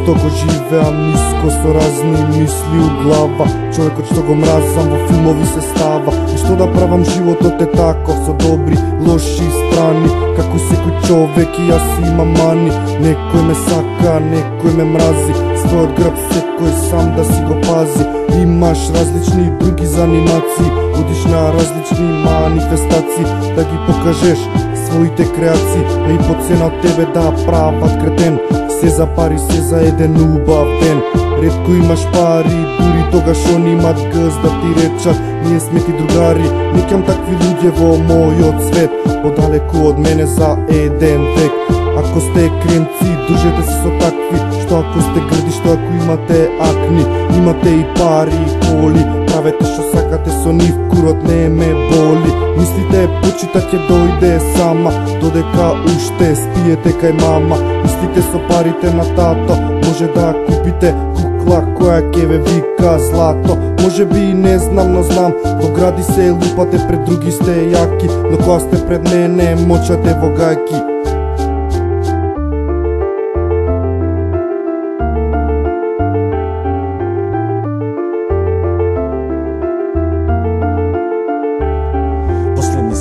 Жестоко живеам ниско со разни мисли у глава. Човекот што го мразам во филмови се става. И што да правам, животот е таков, со добри, лоши страни. Како секој човек и јас имам мани. Некој ме сака, некој ме мрази. Својот граб секој сам да си го пази. Имаш различни други занимации, одиш на различни манифестации, да ги покажеш своите креации, а и по цена од тебе да прават кретен. Се за пари, се за еден убав ден. Ретко имаш пари, дури тогаш они имат гъз да ти речат ние сме ти другари. Никам такви луѓе во мојот свет, подалеку од мене за еден век. Ако сте кремци, дружете се со такви. Што ако сте грди, што ако имате акни, имате и пари и коли, правете што сакате со нив, курот не ме боли. Мислите почита ќе дојде сама, додека уште спиете кај мама. Мислите со парите на тато може да купите кукла која ќе ве вика злато. Може би не знам, но знам, во гради се лупате, пред други сте јаки, но кога сте пред мене мочате во гајки.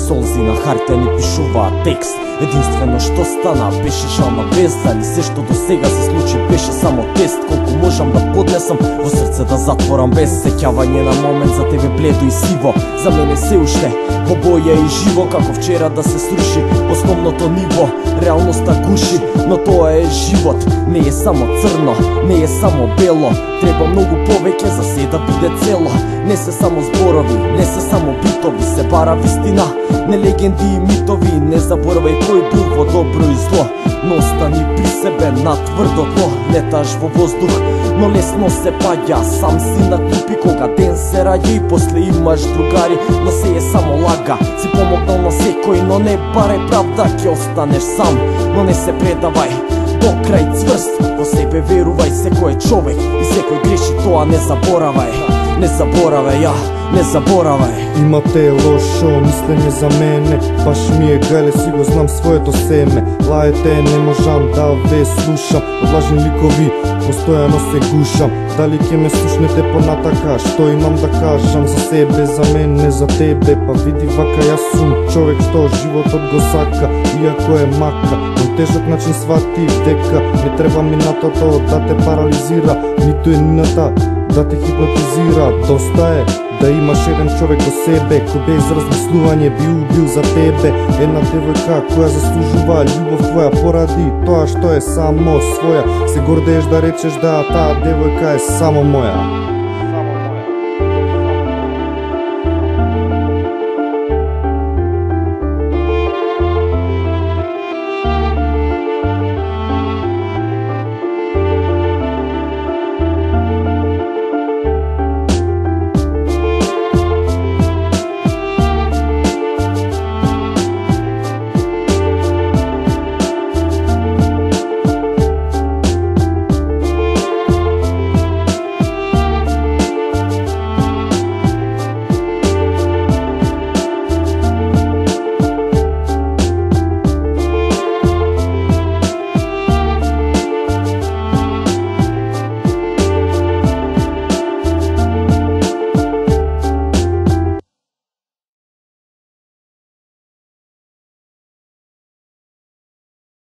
Солзи на хартија ни пишуваат текст. Единствено што стана беше жална вест. Дали се што до сега се случи беше само тест. Колку можам да поднесам во срце да затворам без сеќавање на момент за тебе бледо и сиво. За мене се уште во боја и живо, како вчера да се сруши основното ниво. Реалноста гуши, но тоа е живот. Не е само црно, не е само бело. Треба многу повеќе за се да биде цело. Не се само зборови, не се само битови, се бара вистина, не легенди и митови. Не заборавај кој бил во добро и зло, но остани при себе на тврдо тло. Леташ во воздух, но лесно се паѓа. Сам си на клупи кога ден се раѓа и после имаш другари, но се е само лага. Си помогнал на секој, но не барај правда, ќе останеш сам, но не се предавај. До крај цврст, во себе верувај, секој е човек и секој греши, тоа не заборавај. Не заборавај, ја, не заборавај. Имате лошо мислење за мене, баш ми е гајле, си го знам своето семе. Лаете, не можам да ве слушам, од лажни ликови постојано се гушам. Дали ќе ме слушнете понатака, што имам да кажам за себе, за мене, за тебе? Па види вака, јас сум човек што животот го сака, иако е мака. На тежок начин свати дека не треба минатото да те парализира, ниту е нината да те хипнотизира. Доста е да имаш еден човек до себе, кој без размислување би убил за тебе. Една девојка која заслужува љубов твоја поради тоа што е само своја. Се гордееш да речеш да таа девојка е само моја.